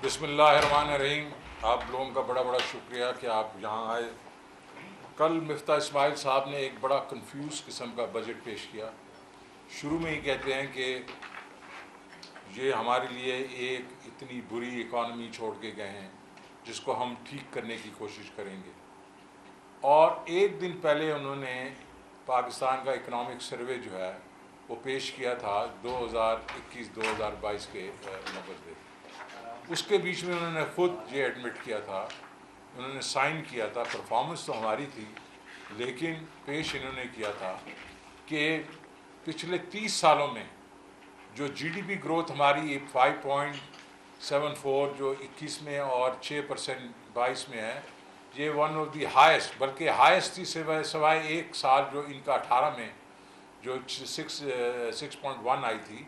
بسم اللہ الرحمن الرحیم. آپ لوگوں کا بڑا بڑا شکریہ کہ آپ یہاں آئے. کل مفتاح اسماعیل صاحب نے ایک بڑا کنفیوز قسم کا بجٹ پیش کیا. شروع میں ہی کہتے ہیں کہ یہ ہمارے لیے ایک اتنی بری اکانومی چھوڑ کے گئے ہیں جس کو ہم ٹھیک کرنے کی کوشش کریں گے. اور ایک دن پہلے انہوں نے پاکستان کا اکنامک سروے جو ہے وہ پیش کیا تھا 2021-2022 کے نمبر پہ. اس کے بیچ میں انہوں نے خود یہ ایڈمٹ کیا تھا, انہوں نے سائن کیا تھا. پرفارمنس تو ہماری تھی لیکن پیش انہوں نے کیا تھا کہ پچھلے 30 سالوں میں جو جی ڈی پی گروتھ ہماری 5.74 جو 21 میں اور 6% 22 میں ہے, یہ ون آف دی ہائیسٹ, بلکہ ہائیسٹ تھی سوائے ایک سال جو ان کا 18 میں جو 6.1 آئی تھی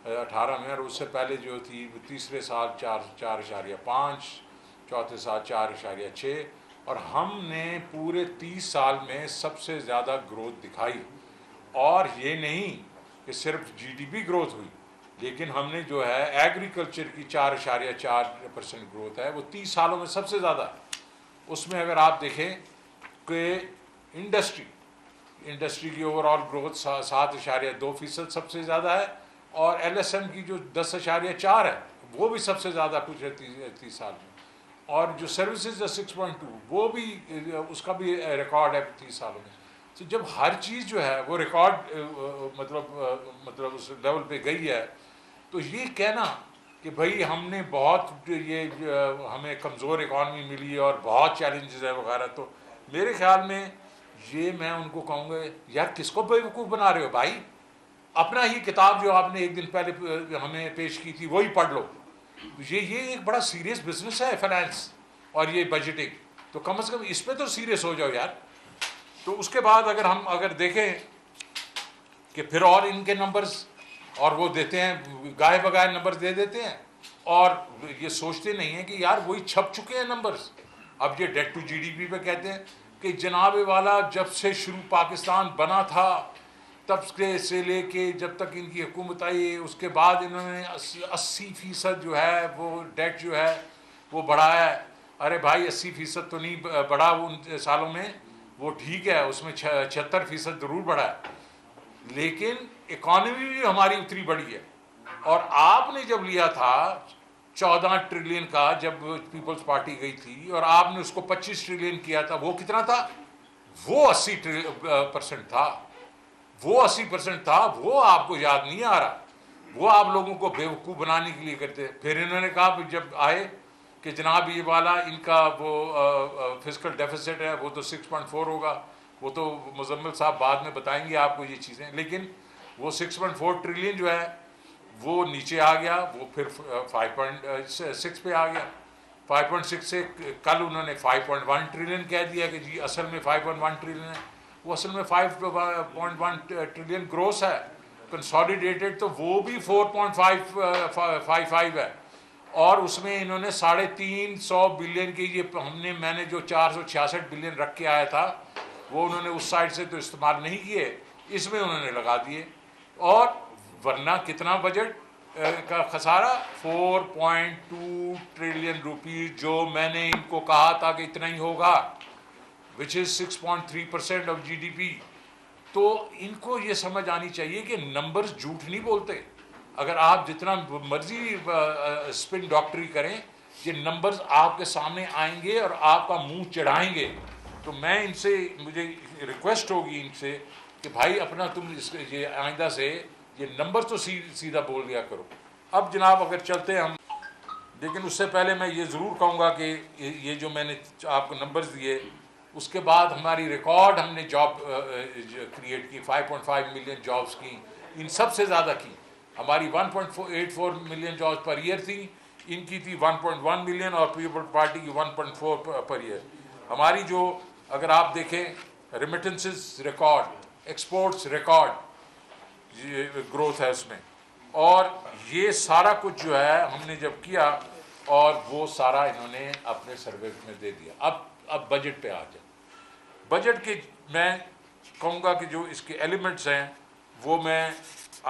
18 میں, اور اس سے پہلے جو تھی تیسرے سال 4.5, چوتھے سال 4.6, اور ہم نے پورے 30 سال میں سب سے زیادہ گروتھ دکھائی. اور یہ نہیں کہ صرف جی ڈی پی گروتھ ہوئی, لیکن ہم نے جو ہے ایگریکلچر کی 4.4% گروتھ ہے, وہ 30 سالوں میں سب سے زیادہ ہے. اس میں اگر آپ دیکھیں کہ انڈسٹری کی اوور آل گروتھ 7.2% سب سے زیادہ ہے, اور ایل ایس ایم کی جو 10.4 ہے وہ بھی سب سے زیادہ کچھ ہے 30 سال میں, اور جو سروسز ہے 6.2 وہ بھی اس کا بھی ریکارڈ ہے 30 سالوں میں. تو جب ہر چیز جو ہے وہ ریکارڈ مطلب اس لیول پہ گئی ہے, تو یہ کہنا کہ بھائی ہم نے بہت یہ ہمیں کمزور اکانومی ملی اور بہت چیلنجز ہے وغیرہ, تو میرے خیال میں یہ میں ان کو کہوں گا یار کس کو بیوقوف بنا رہے ہو بھائی. اپنا ہی کتاب جو آپ نے ایک دن پہلے ہمیں پیش کی تھی وہی پڑھ لو. یہ ایک بڑا سیریس بزنس ہے فائنانس اور یہ بجٹنگ, تو کم از کم اس پہ تو سیریس ہو جاؤ یار. تو اس کے بعد اگر دیکھیں کہ پھر اور ان کے نمبرز اور وہ دیتے ہیں گائے بگائے نمبر دے دیتے ہیں, اور یہ سوچتے نہیں ہیں کہ یار وہی چھپ چکے ہیں نمبرز. اب یہ debt to G D P پہ کہتے ہیں کہ جناب والا جب سے شروع پاکستان بنا تھا تب سے لے کے جب تک ان کی حکومت آئی, اس کے بعد انہوں نے 80% جو ہے وہ ڈیٹ جو ہے وہ بڑھایا ہے. ارے بھائی 80% تو نہیں بڑھا ان سالوں میں, وہ ٹھیک ہے اس میں 76% ضرور بڑھا ہے, لیکن اکانومی بھی ہماری اتنی بڑی ہے. اور آپ نے جب لیا تھا 14 ٹریلین کا, جب پیپلز پارٹی گئی تھی, اور آپ نے اس کو 25 ٹریلین کیا تھا, وہ کتنا تھا؟ وہ 80% تھا. وہ 80% تھا, وہ آپ کو یاد نہیں آ رہا, وہ آپ لوگوں کو بیوقوف بنانے کے لیے کرتے. پھر انہوں نے کہا جب آئے کہ جناب یہ والا ان کا وہ فسکل ڈیفیسٹ ہے وہ تو 6.4 ہوگا, وہ تو مزمل صاحب بعد میں بتائیں گے آپ کو یہ چیزیں, لیکن وہ 6.4 ٹریلین جو ہے وہ نیچے آ گیا, وہ پھر 5.6 پہ آ گیا. 5.6 سے کل انہوں نے 5.1 ٹریلین کہہ دیا کہ جی اصل میں 5.1 ٹریلین ہے. وہ اصل میں 5.1 ٹریلین گروس ہے, کنسالیڈیٹڈ تو وہ بھی 4.55 ہے, اور اس میں انہوں نے 350 بلین کی میں نے جو 466 بلین رکھ کے آیا تھا وہ انہوں نے اس سائڈ سے تو استعمال نہیں کیے, اس میں انہوں نے لگا دیے. اور ورنہ کتنا بجٹ کا خسارہ 4.2 ٹریلین روپیز, جو میں نے ان کو کہا تھا کہ اتنا ہی ہوگا, which is 6.3% of G D P. تو ان کو یہ سمجھ آنی چاہیے کہ نمبرز جھوٹ نہیں بولتے. اگر آپ جتنا مرضی اسپن ڈاکٹری کریں, یہ نمبرز آپ کے سامنے آئیں گے اور آپ کا منہ چڑھائیں گے. تو میں ان سے, مجھے ریکویسٹ ہوگی ان سے کہ بھائی اپنا تم یہ آئندہ سے یہ نمبر تو سیدھا بول دیا کرو. اب جناب اگر چلتے ہم, لیکن اس سے پہلے میں یہ ضرور کہوں گا کہ یہ جو میں نے آپ کو نمبرز دیے, اس کے بعد ہماری ریکارڈ ہم نے جاب کریٹ کی, 5.5 ملین جابس کی, ان سب سے زیادہ کی. ہماری 1.84 ملین جابس پر ایئر تھی, ان کی تھی 1.1 ملین, اور پیپل پارٹی کی 1.4 پر ایئر. ہماری جو اگر آپ دیکھیں remittances record, exports record growth ہے اس میں, اور یہ سارا کچھ جو ہے ہم نے جب کیا, اور وہ سارا انہوں نے اپنے سروے میں دے دیا. اب بجٹ پہ آ جائیں. بجٹ کے میں کہوں گا کہ جو اس کے ایلیمنٹس ہیں وہ میں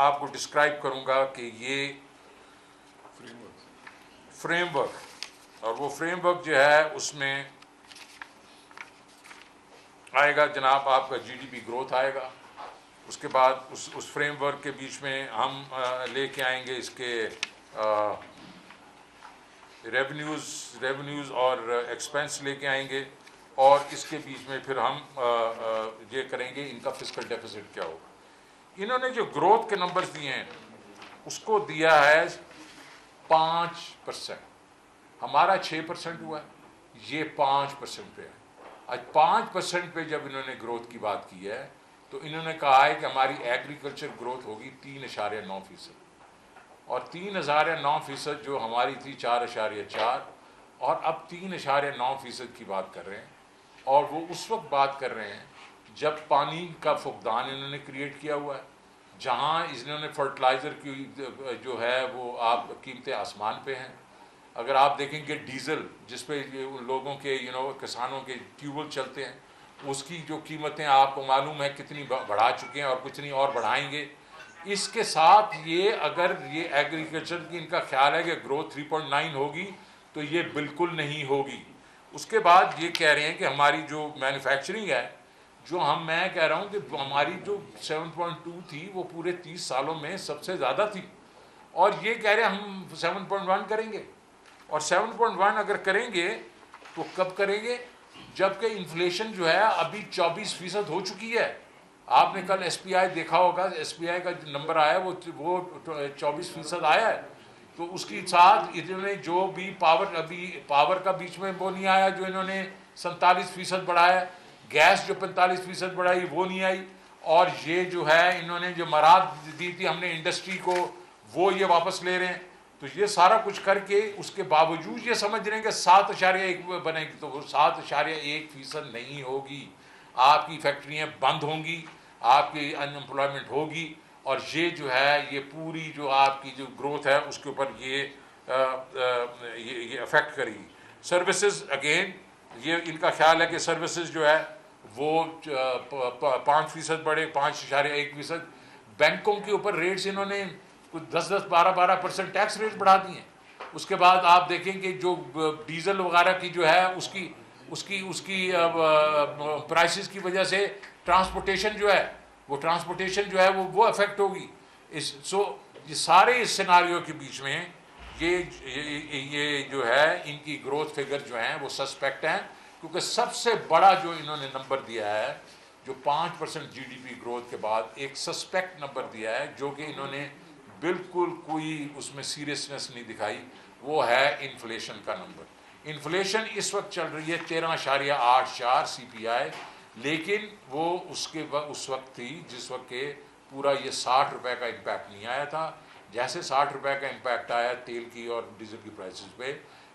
آپ کو ڈسکرائب کروں گا کہ یہ فریم ورک اور وہ فریم ورک جو ہے اس میں آئے گا جناب آپ کا جی ڈی پی گروتھ آئے گا. اس کے بعد اس فریم ورک کے بیچ میں ہم لے کے آئیں گے اس کے ریونیوز اور ایکسپینس لے کے آئیں گے, اور اس کے بیچ میں پھر ہم یہ کریں گے ان کا فسکل ڈیفیسٹ کیا ہوگا. انہوں نے جو گروتھ کے نمبرز دیے ہیں اس کو دیا ہے 5%, ہمارا 6% ہوا ہے, یہ 5% پہ ہے. آج 5% پہ جب انہوں نے گروتھ کی بات کی ہے تو انہوں نے کہا ہے کہ ہماری ایگریکلچر گروتھ ہوگی 3.9%, اور 3.9% جو ہماری تھی 4.4, اور اب 3.9% کی بات کر رہے ہیں. اور وہ اس وقت بات کر رہے ہیں جب پانی کا فقدان انہوں نے کریٹ کیا ہوا ہے, جہاں انہوں نے فرٹیلائزر کی جو ہے وہ آپ قیمتیں آسمان پہ ہیں. اگر آپ دیکھیں گے ڈیزل جس پہ لوگوں کے کسانوں کے ٹیوبویل چلتے ہیں, اس کی جو قیمتیں آپ کو معلوم ہے کتنی بڑھا چکے ہیں اور کتنی اور بڑھائیں گے. اس کے ساتھ یہ اگر یہ ایگریکلچر کی ان کا خیال ہے کہ گروتھ 3.9 ہوگی تو یہ بالکل نہیں ہوگی. اس کے بعد یہ کہہ رہے ہیں کہ ہماری جو مینوفیکچرنگ ہے, جو میں کہہ رہا ہوں کہ ہماری جو 7.2 تھی وہ پورے 30 سالوں میں سب سے زیادہ تھی, اور یہ کہہ رہے ہیں ہم 7.1 کریں گے. اور 7.1 اگر کریں گے تو کب کریں گے؟ جبکہ انفلیشن جو ہے ابھی 24% ہو چکی ہے. آپ نے کل ایس پی آئی دیکھا ہوگا, ایس پی آئی کا جو نمبر آیا وہ 24% آیا ہے. تو اس کے ساتھ انہوں نے جو بھی پاور کا بیچ میں وہ نہیں آیا جو انہوں نے 47% بڑھایا, گیس جو 45% بڑھائی وہ نہیں آئی, اور یہ جو ہے انہوں نے جو مراد دی تھی ہم نے انڈسٹری کو وہ یہ واپس لے رہے ہیں. تو یہ سارا کچھ کر کے اس کے باوجود یہ سمجھ رہے ہیں کہ 7.1 بنے گی, تو وہ 7.1% نہیں ہوگی. آپ کی فیکٹریاں بند ہوں گی, آپ کی ان امپلائمنٹ ہوگی, اور یہ جو ہے یہ پوری جو آپ کی جو گروتھ ہے اس کے اوپر یہ افیکٹ کرے گی. سروسز اگین یہ ان کا خیال ہے کہ سروسز جو ہے وہ 5% بڑھے, 5.1%. بینکوں کے اوپر ریٹس انہوں نے کچھ 12% ٹیکس ریٹ بڑھا دیے ہیں. اس کے بعد آپ دیکھیں کہ جو ڈیزل وغیرہ کی جو ہے اس کی پرائسز کی وجہ سے ٹرانسپورٹیشن جو ہے وہ افیکٹ ہوگی. یہ سارے سیناریو کے بیچ میں یہ جو ہے ان کی گروتھ فگر جو ہیں وہ سسپیکٹ ہیں, کیونکہ سب سے بڑا جو انہوں نے نمبر دیا ہے جو 5% جی ڈی پی گروتھ کے بعد ایک سسپیکٹ نمبر دیا ہے جو کہ انہوں نے بالکل کوئی اس میں سیریسنس نہیں دکھائی, وہ ہے انفلیشن کا نمبر. انفلیشن اس وقت چل رہی ہے 13.84 سی پی آئی, لیکن وہ اس وقت تھی جس وقت کہ پورا یہ 60 روپے کا امپیکٹ نہیں آیا تھا. جیسے 60 روپے کا امپیکٹ آیا تیل کی اور ڈیزل کی پرائسز پہ,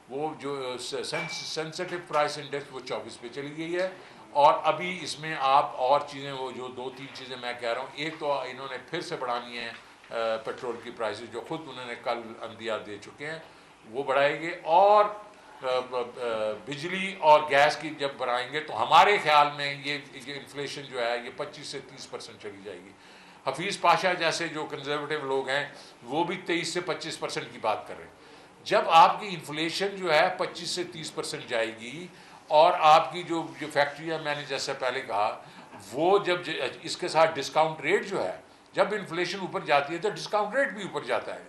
وہ جو سینسٹیو پرائس انڈیکس وہ 24 پہ چلی گئی ہے. اور ابھی اس میں آپ اور چیزیں وہ جو 2-3 چیزیں میں کہہ رہا ہوں, ایک تو انہوں نے پھر سے بڑھانی ہے پیٹرول کی پرائسز جو خود انہوں نے کل عندیہ دے چکے ہیں وہ بڑھائیں گے, اور بجلی اور گیس کی جب بڑھائیں گے تو ہمارے خیال میں یہ انفلیشن جو ہے یہ 25 سے 30% چلی جائے گی. حفیظ پاشا جیسے جو کنزرویٹو لوگ ہیں وہ بھی 23 سے 25% کی بات کر رہے ہیں. جب آپ کی انفلیشن جو ہے 25 سے 30% جائے گی, اور آپ کی جو فیکٹریاں میں نے جیسے پہلے کہا وہ جب اس کے ساتھ ڈسکاؤنٹ ریٹ جو ہے, جب انفلیشن اوپر جاتی ہے تو ڈسکاؤنٹ ریٹ بھی اوپر جاتا ہے,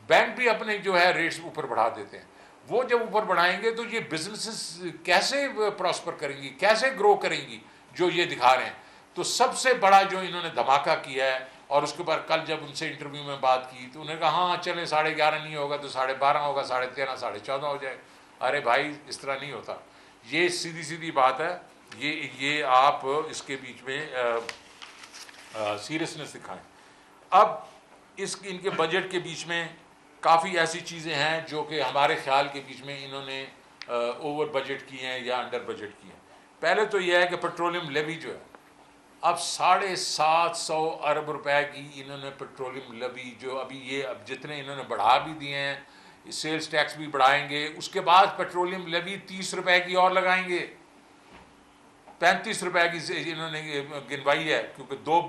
بینک بھی اپنے جو ہے ریٹس اوپر بڑھا دیتے ہیں. وہ جب اوپر بڑھائیں گے تو یہ بزنسز کیسے پراسپر کریں گی, کیسے گرو کریں گی جو یہ دکھا رہے ہیں. تو سب سے بڑا جو انہوں نے دھماکہ کیا ہے, اور اس کے بعد کل جب ان سے انٹرویو میں بات کی تو انہوں نے کہا ہاں چلیں 11.5 نہیں ہوگا تو 12.5 ہوگا, 13.5, 14.5 ہو جائے. ارے بھائی اس طرح نہیں ہوتا, یہ سیدھی بات ہے. یہ آپ اس کے بیچ میں سیریسنس دکھائیں. اب ان کے بجٹ کے بیچ میں کافی ایسی چیزیں ہیں جو کہ ہمارے خیال کے بیچ میں انہوں نے اوور بجٹ کی ہیں یا انڈر بجٹ کی ہیں. پہلے تو یہ ہے کہ پیٹرولیم لیوی جو ہے اب 750 ارب روپے کی انہوں نے پیٹرولیم لیوی جو ابھی یہ اب جتنے انہوں نے بڑھا بھی دیے ہیں, سیلز ٹیکس بھی بڑھائیں گے, اس کے بعد پیٹرولیم لیوی 30 روپے کی اور لگائیں گے, 35 روپے کی انہوں نے گنوائی ہے, کیونکہ 2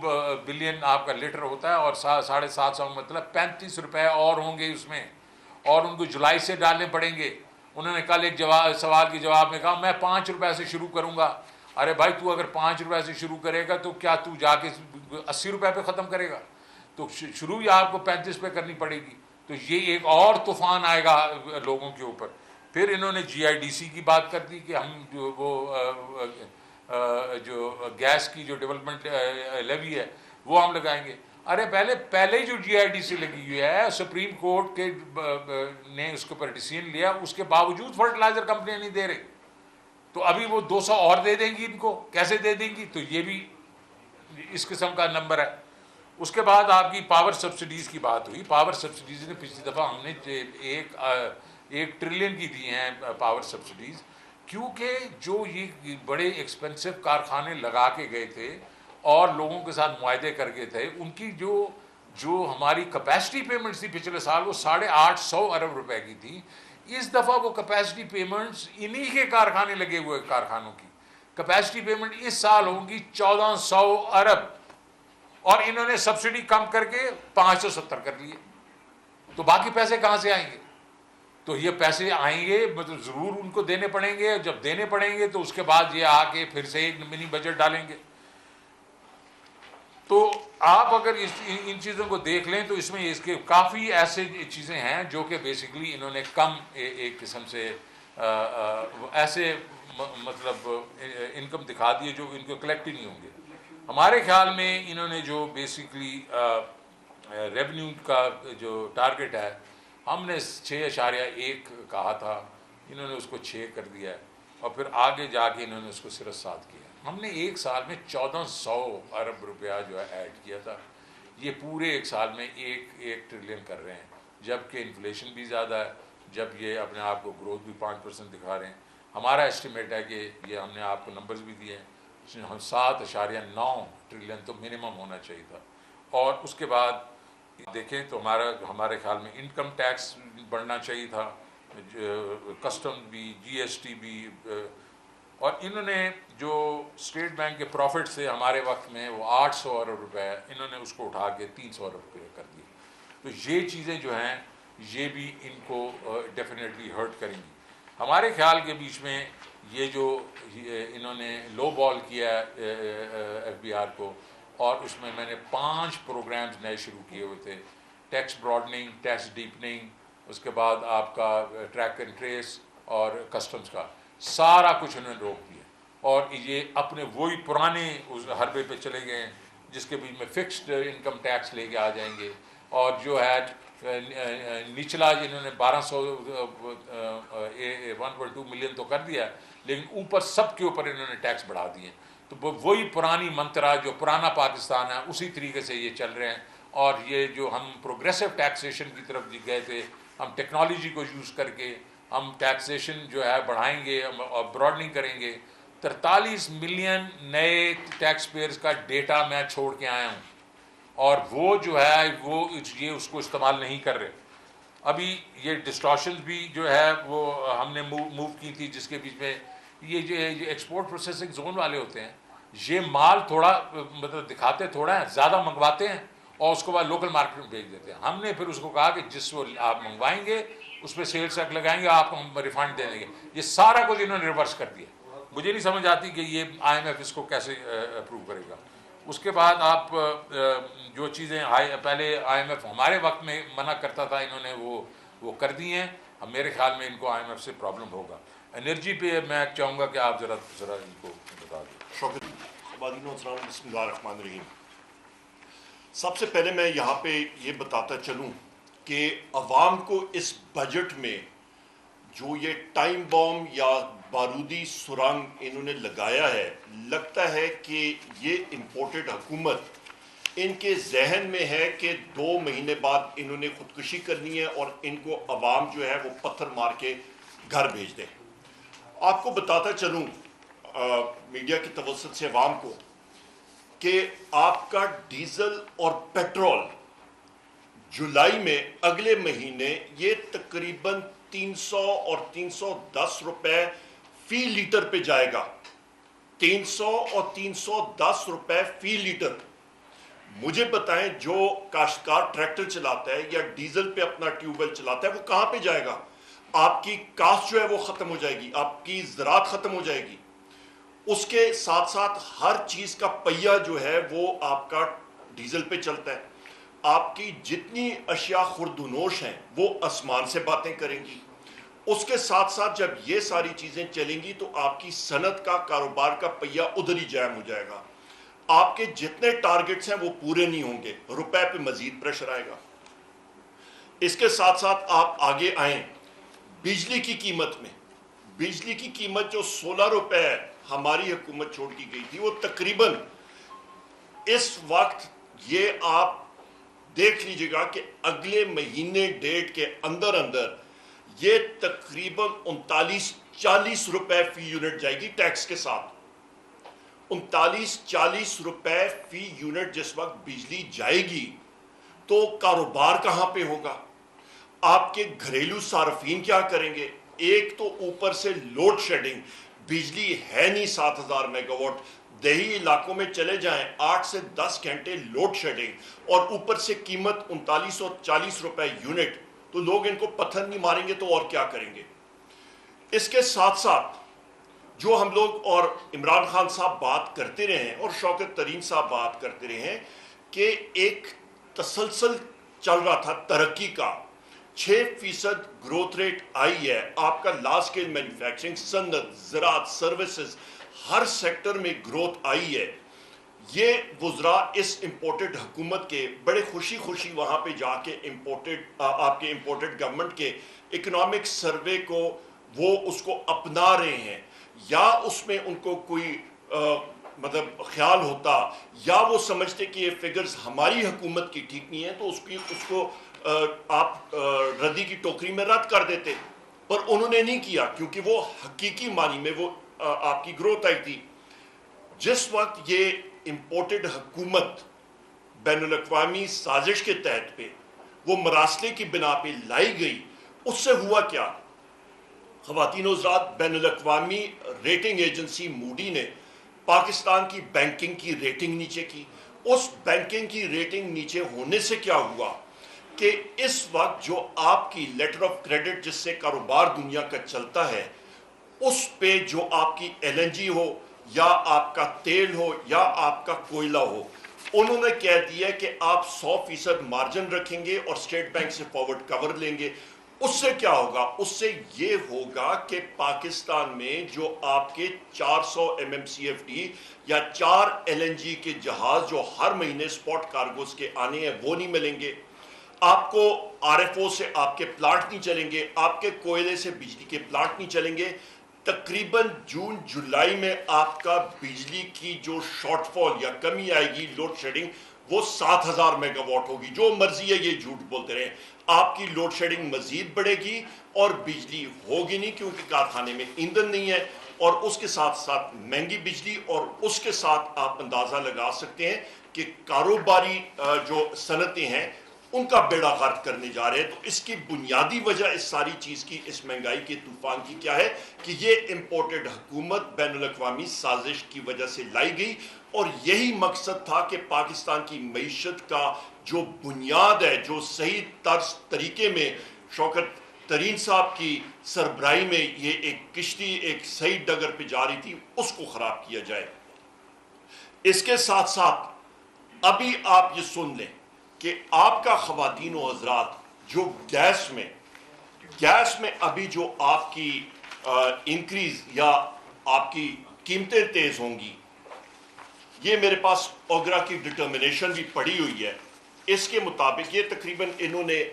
بلین آپ کا لیٹر ہوتا ہے اور 750 مطلب 35 روپے اور ہوں گے اس میں, اور ان کو جولائی سے ڈالنے پڑیں گے. انہوں نے کل ایک سوال کے جواب میں کہا میں 5 روپے سے شروع کروں گا. ارے بھائی تو اگر 5 روپے سے شروع کرے گا تو کیا تو جا کے 80 روپے پہ ختم کرے گا؟ تو شروع ہی آپ کو 35 پہ کرنی پڑے گی. تو یہ ایک اور طوفان آئے گا لوگوں کے اوپر. پھر انہوں نے جی آئی ڈی سی کی بات کر دی کہ ہم جو گیس کی جو ڈیولپمنٹ لیوی ہے وہ ہم لگائیں گے. ارے پہلے جو جی آئی ڈی سی لگی ہوئی ہے سپریم کورٹ کے نے اس کے اوپر ڈیسیژن لیا, اس کے باوجود فرٹیلائزر کمپنیاں نہیں دے رہی, تو ابھی وہ 200 اور دے دیں گی ان کو, کیسے دے دیں گی؟ تو یہ بھی اس قسم کا نمبر ہے. اس کے بعد آپ کی پاور سبسڈیز کی بات ہوئی. پاور سبسڈیز نے پچھلی دفعہ ہم نے 1 ٹریلین کی دی ہیں پاور سبسڈیز, کیونکہ جو یہ بڑے ایکسپینسو کارخانے لگا کے گئے تھے اور لوگوں کے ساتھ معاہدے کر کے تھے, ان کی جو ہماری کیپیسٹی پیمنٹس تھی پچھلے سال وہ 850 ارب روپے کی تھی. اس دفعہ وہ کیپیسٹی پیمنٹس انہی کے کارخانے لگے ہوئے کارخانوں کی کیپیسٹی پیمنٹ اس سال ہوں گی 1400 ارب, اور انہوں نے سبسڈی کم کر کے 570 کر لیے. تو باقی پیسے کہاں سے آئیں گے؟ تو یہ پیسے آئیں گے مطلب ضرور ان کو دینے پڑیں گے. جب دینے پڑیں گے تو اس کے بعد یہ آ کے پھر سے ایک منی بجٹ ڈالیں گے. تو آپ اگر ان چیزوں کو دیکھ لیں تو اس میں اس کے کافی ایسے چیزیں ہیں جو کہ بیسیکلی انہوں نے کم ایک قسم سے ایسے مطلب انکم دکھا دیے جو ان کو کلیکٹ ہی نہیں ہوں گے. ہمارے خیال میں انہوں نے جو بیسیکلی ریونیو کا جو ٹارگٹ ہے ہم نے 6.1 کہا تھا, انہوں نے اس کو 6 کر دیا ہے, اور پھر آگے جا کے انہوں نے اس کو صرف 7 کیا. ہم نے ایک سال میں 1400 ارب روپیہ جو ہے ایڈ کیا تھا. یہ پورے ایک سال میں 1 ٹریلین کر رہے ہیں, جبکہ انفلیشن بھی زیادہ ہے, جب یہ اپنے آپ کو گروتھ بھی 5% دکھا رہے ہیں. ہمارا ایسٹیمیٹ ہے کہ یہ ہم نے آپ کو نمبرز بھی دیے ہیں, ہم 7.9 ٹریلین تو منیمم ہونا چاہیے تھا. اور اس کے بعد دیکھیں تو ہمارے خیال میں انکم ٹیکس بڑھنا چاہیے تھا, کسٹم بھی, جی ایس ٹی بھی, اور انہوں نے جو اسٹیٹ بینک کے پروفٹ سے ہمارے وقت میں وہ 800 ارب روپے انہوں نے اس کو اٹھا کے 300 ارب روپے کر دیے. تو یہ چیزیں جو ہیں یہ بھی ان کو ڈیفینیٹلی ہرٹ کریں گی. ہمارے خیال کے بیچ میں یہ جو انہوں نے لو بال کیا ایف بی آر کو, اور اس میں نے 5 پروگرامز نئے شروع کیے ہوئے تھے, ٹیکس براڈننگ, ٹیکس ڈیپننگ, اس کے بعد آپ کا ٹریک اینڈ ٹریس اور کسٹمز کا سارا کچھ انہوں نے روک دیا, اور یہ اپنے وہی پرانے اس حربے پہ چلے گئے ہیں جس کے بیچ میں فکسڈ انکم ٹیکس لے کے آ جائیں گے. اور جو ہے نچلا انہوں نے 1.2 ملین تو کر دیا, لیکن اوپر سب کے اوپر انہوں نے ٹیکس بڑھا دیے. تو وہی پرانی منترا جو پرانا پاکستان ہے اسی طریقے سے یہ چل رہے ہیں. اور یہ جو ہم پروگریسو ٹیکسیشن کی طرف گئے تھے, ہم ٹیکنالوجی کو یوز کر کے ہم ٹیکسیشن جو ہے بڑھائیں گے اور براڈننگ کریں گے. 43 ملین نئے ٹیکس پیئرز کا ڈیٹا میں چھوڑ کے آیا ہوں, اور وہ جو ہے وہ یہ اس کو استعمال نہیں کر رہے. ابھی یہ ڈسٹارشنز بھی جو ہے وہ ہم نے موو کی تھی, جس کے بیچ میں یہ جو ایکسپورٹ پروسیسنگ زون والے ہوتے ہیں یہ مال تھوڑا مطلب دکھاتے تھوڑا ہیں, زیادہ منگواتے ہیں اور اس کے بعد لوکل مارکیٹ میں بھیج دیتے ہیں. ہم نے پھر اس کو کہا کہ جس وہ آپ منگوائیں گے اس پہ سیلس ٹیکس لگائیں گے, آپ ہم ریفنڈ دے دیں گے. یہ سارا کچھ انہوں نے ریورس کر دیا. مجھے نہیں سمجھ آتی کہ یہ آئی ایم ایف اس کو کیسے اپروو کرے گا. اس کے بعد آپ جو چیزیں پہلے آئی ایم ایف ہمارے وقت میں منع کرتا تھا, انہوں نے وہ کر دی ہیں. اب میرے خیال میں ان کو آئی ایم ایف سے پرابلم ہوگا. انرجی پہ میں چاہوں گا کہ آپ ذرا ان کو بتا دیں. بسم اللہ الرحمن الرحیم. سب سے پہلے میں یہاں پہ یہ بتاتا چلوں کہ عوام کو اس بجٹ میں جو یہ ٹائم بام یا بارودی سرنگ انہوں نے لگایا ہے, لگتا ہے کہ یہ امپورٹڈ حکومت ان کے ذہن میں ہے کہ 2 مہینے بعد انہوں نے خودکشی کرنی ہے اور ان کو عوام جو ہے وہ پتھر مار کے گھر بھیج دیں. آپ کو بتاتا چلوں میڈیا کی توسط سے عوام کو کہ آپ کا ڈیزل اور پیٹرول جولائی میں اگلے مہینے یہ تقریباً 300 اور 310 روپے فی لیٹر پہ جائے گا. 300 اور 310 روپے فی لیٹر. مجھے بتائیں جو کاشتکار ٹریکٹر چلاتا ہے یا ڈیزل پہ اپنا ٹیوب ویل چلاتا ہے وہ کہاں پہ جائے گا؟ آپ کی کاشت جو ہے وہ ختم ہو جائے گی, آپ کی زراعت ختم ہو جائے گی. اس کے ساتھ ساتھ ہر چیز کا پہیہ جو ہے وہ آپ کا ڈیزل پہ چلتا ہے. آپ کی جتنی اشیاء خوردونوش ہیں وہ آسمان سے باتیں کریں گی. اس کے ساتھ ساتھ جب یہ ساری چیزیں چلیں گی تو آپ کی صنعت کا, کاروبار کا پہیہ ادھر ہی جام ہو جائے گا. آپ کے جتنے ٹارگٹس ہیں وہ پورے نہیں ہوں گے, روپے پہ مزید پریشر آئے گا. اس کے ساتھ ساتھ آپ آگے آئیں بجلی کی قیمت میں. بجلی کی قیمت جو 16 روپے ہماری حکومت چھوڑ کی گئی تھی, وہ تقریباً اس وقت یہ آپ دیکھ لیجئے گا کہ اگلے مہینے ڈیٹ کے اندر اندر یہ تقریباً 39-40 روپے فی یونٹ جائے گی ٹیکس کے ساتھ. 39-40 روپے فی یونٹ جس وقت بجلی جائے گی تو کاروبار کہاں پہ ہوگا؟ آپ کے گھریلو صارفین کیا کریں گے؟ ایک تو اوپر سے لوڈ شیڈنگ, بجلی ہے نہیں 7000 میگا واٹ. دیہی علاقوں میں چلے جائیں 8 سے 10 گھنٹے لوڈ شیڈنگ, اور اوپر سے قیمت 39 اور 40 روپے یونٹ, تو لوگ ان کو پتھر نہیں ماریں گے تو اور کیا کریں گے؟ اس کے ساتھ ساتھ جو ہم لوگ اور عمران خان صاحب بات کرتے رہے ہیں اور شوکت ترین صاحب بات کرتے رہے ہیں کہ ایک تسلسل چل رہا تھا ترقی کا, 6% گروتھ ریٹ آئی ہے. آپ کا لارج اسکیل مینوفیکچرنگ, صنعت, زراعت, سروسز, ہر سیکٹر میں گروتھ آئی ہے. یہ وزراء اس امپورٹڈ حکومت کے بڑے خوشی خوشی وہاں پہ جا کے آپ کے امپورٹڈ گورنمنٹ کے اکنامک سروے کو وہ اس کو اپنا رہے ہیں, یا اس میں ان کو کوئی مطلب خیال ہوتا, یا وہ سمجھتے کہ یہ فگرز ہماری حکومت کی ٹھیک نہیں ہے تو اس کو آپ ردی کی ٹوکری میں رد کر دیتے. پر انہوں نے نہیں کیا, کیونکہ وہ حقیقی معنی میں وہ آپ کی گروتھ آئی تھی. جس وقت یہ امپورٹڈ حکومت بین الاقوامی سازش کے تحت پہ وہ مراسلے کی بنا پہ لائی گئی, اس سے ہوا کیا؟ خواتین و حضرات, بین الاقوامی ریٹنگ ایجنسی موڈی نے پاکستان کی بینکنگ کی ریٹنگ نیچے کی. اس بینکنگ کی ریٹنگ نیچے ہونے سے کیا ہوا کہ اس وقت جو آپ کی لیٹر آف کریڈٹ جس سے کاروبار دنیا کا چلتا ہے, اس پہ جو آپ کی ایل این جی ہو یا آپ کا تیل ہو یا آپ کا کوئلہ ہو, انہوں نے کہہ دیا کہ آپ 100% مارجن رکھیں گے اور اسٹیٹ بینک سے فارورڈ کور لیں گے. اس سے کیا ہوگا؟ اس سے یہ ہوگا کہ پاکستان میں جو آپ کے 400 MMCFD یا 4 LNG کے جہاز جو ہر مہینے سپاٹ کارگوز کے آنے ہیں وہ نہیں ملیں گے. آپ کو RFO سے آپ کے پلانٹ نہیں چلیں گے, آپ کے کوئلے سے بجلی کے پلانٹ نہیں چلیں گے. تقریباً جون جولائی میں آپ کا بجلی کی جو شارٹ فال یا کمی آئے گی, لوڈ شیڈنگ, وہ 7000 میگا واٹ ہوگی. جو مرضی ہے یہ جھوٹ بولتے رہیں, آپ کی لوڈ شیڈنگ مزید بڑھے گی اور بجلی ہوگی نہیں, کیونکہ کارخانے میں ایندھن نہیں ہے, اور اس کے ساتھ ساتھ مہنگی بجلی, اور اس کے ساتھ آپ اندازہ لگا سکتے ہیں کہ کاروباری جو صنعتیں ہیں ان کا بیڑا غرق کرنے جا رہے ہیں. تو اس کی بنیادی وجہ اس ساری چیز کی, اس مہنگائی کے طوفان کی کیا ہے کہ یہ امپورٹڈ حکومت بین الاقوامی سازش کی وجہ سے لائی گئی, اور یہی مقصد تھا کہ پاکستان کی معیشت کا جو بنیاد ہے, جو صحیح طرز طریقے میں شوکت ترین صاحب کی سربراہی میں یہ ایک کشتی ایک صحیح ڈگر پہ جا رہی تھی, اس کو خراب کیا جائے. اس کے ساتھ ساتھ ابھی آپ یہ سن لیں کہ آپ کا خواتین و حضرات جو گیس میں ابھی جو آپ کی انکریز یا آپ کی قیمتیں تیز ہوں گی, یہ میرے پاس اوگرا کی ڈٹرمنیشن بھی پڑی ہوئی ہے. اس کے مطابق یہ تقریباً انہوں نے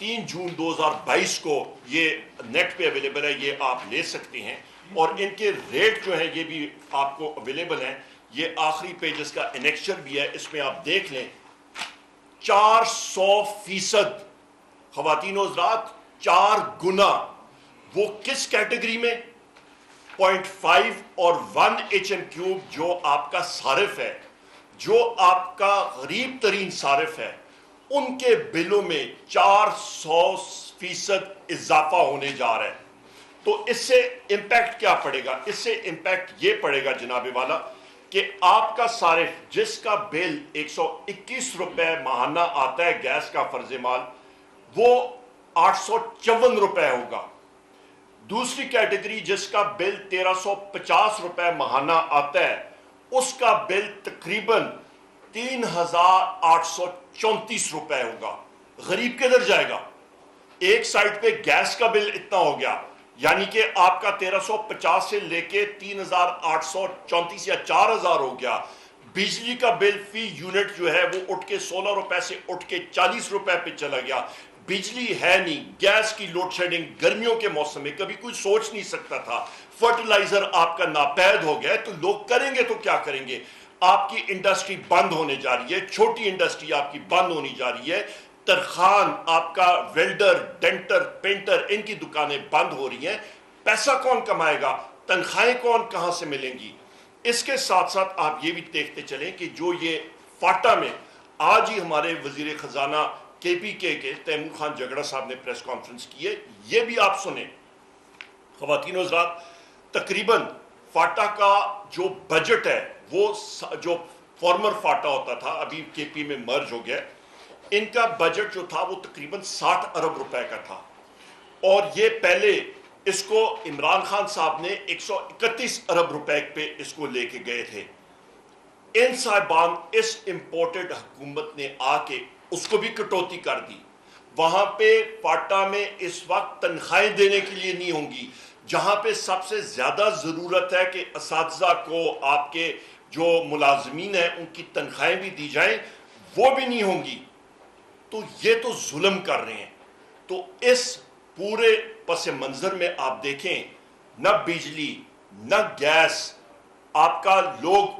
3 جون 2022 کو یہ نیٹ پہ اویلیبل ہے, یہ آپ لے سکتے ہیں, اور ان کے ریٹ جو ہیں یہ بھی آپ کو اویلیبل ہیں. یہ آخری پیجز کا انیکشر بھی ہے, اس میں آپ دیکھ لیں. 400% خواتین و حضرات, 4 گنا. وہ کس کیٹیگری میں؟ 0.5 اور 1 HM3 جو آپ کا صارف ہے, جو آپ کا غریب ترین صارف ہے, ان کے بلوں میں 400% اضافہ ہونے جا رہا ہے. تو اس سے امپیکٹ کیا پڑے گا؟ اس سے امپیکٹ یہ پڑے گا جناب والا کہ آپ کا صارف جس کا بل 121 روپے ماہانہ آتا ہے گیس کا فرض مال, وہ 854 روپے ہوگا. دوسری کیٹیگری جس کا بل 1350 روپے ماہانہ آتا ہے اس کا بل تقریباً 3834 روپے ہوگا. غریب کدھر جائے گا؟ ایک سائٹ پہ گیس کا بل اتنا ہو گیا، یعنی کہ آپ کا 1350 سے لے کے 3834 یا 4000 ہو گیا. بجلی کا بل فی یونٹ جو ہے وہ اٹھ کے 16 روپے سے اٹھ کے 40 روپے پہ چلا گیا. بجلی ہے نہیں، گیس کی لوڈ شیڈنگ گرمیوں کے موسم میں کبھی کوئی سوچ نہیں سکتا تھا. فرٹیلائزر آپ کا ناپید ہو گیا تو لوگ کریں گے تو کیا کریں گے؟ آپ کی انڈسٹری بند ہونے جا رہی ہے، چھوٹی انڈسٹری آپ کی بند ہونی جا رہی ہے. ترخان، آپ کا ویلڈر، ڈینٹر، پینٹر، ان کی دکانیں بند ہو رہی ہیں. پیسہ کون کمائے گا؟ تنخواہیں کہاں سے ملیں گی؟ اس کے ساتھ ساتھ آپ یہ بھی دیکھتے چلیں کہ جو یہ فاٹا میں آج ہی ہمارے وزیر خزانہ KPK کے تیمور خان جگڑا صاحب نے پریس کانفرنس کی ہے، یہ بھی آپ سنیں. خواتین و حضرات، تقریباً فاٹا کا جو بجٹ ہے وہ جو فارمر فاٹا ہوتا تھا ابھی KP میں مرج ہو گیا، ان کا بجٹ جو تھا وہ تقریباً 60 ارب روپے کا تھا. اور یہ پہلے اس کو عمران خان صاحب نے 131 ارب روپے پہ اس کو لے کے گئے تھے. ان صاحبان اس امپورٹڈ حکومت نے آ کے اس کو بھی کٹوتی کر دی. وہاں پہ فاٹا میں اس وقت تنخواہیں دینے کے لیے نہیں ہوں گی. جہاں پہ سب سے زیادہ ضرورت ہے کہ اساتذہ کو، آپ کے جو ملازمین ہیں ان کی تنخواہیں بھی دی جائیں، وہ بھی نہیں ہوں گی. تو یہ تو ظلم کر رہے ہیں. تو اس پورے پس منظر میں آپ دیکھیں، نہ بجلی نہ گیس. آپ کا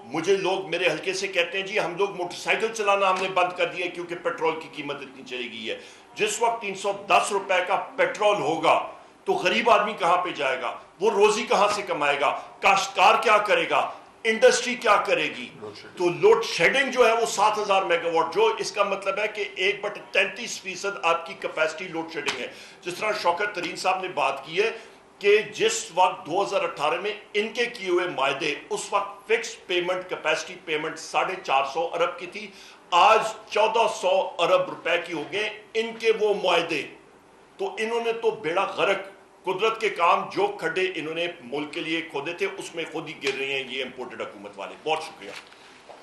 مجھے لوگ میرے حلقے سے کہتے ہیں جی ہم لوگ موٹر سائیکل چلانا ہم نے بند کر دیا کیونکہ پیٹرول کی قیمت اتنی چلی گئی ہے. جس وقت 310 روپے کا پیٹرول ہوگا تو غریب آدمی کہاں پہ جائے گا؟ وہ روزی کہاں سے کمائے گا؟ کاشتکار کیا کرے گا؟ انڈسٹری کیا کرے گی؟ تو لوڈ شیڈنگ جو ہے وہ 7000 میگا واٹ، جو اس کا مطلب ہے کہ 1/33% آپ کی کیپیسٹی لوڈ شیڈنگ ہے. جس طرح شوکت ترین صاحب نے بات کی ہے کہ جس وقت 2018 میں ان کے کیے ہوئے معاہدے، اس وقت فکس پیمنٹ کیپیسٹی پیمنٹ 450 ارب کی تھی، آج 1400 ارب روپے کی ہو گئے ان کے وہ معاہدے. تو انہوں نے تو بیڑا غرق، قدرت کے کام جو کھڈے انہوں نے ملک کے لیے کھودے تھے اس میں خود ہی گر رہے ہیں یہ امپورٹڈ حکومت والے. بہت شکریہ.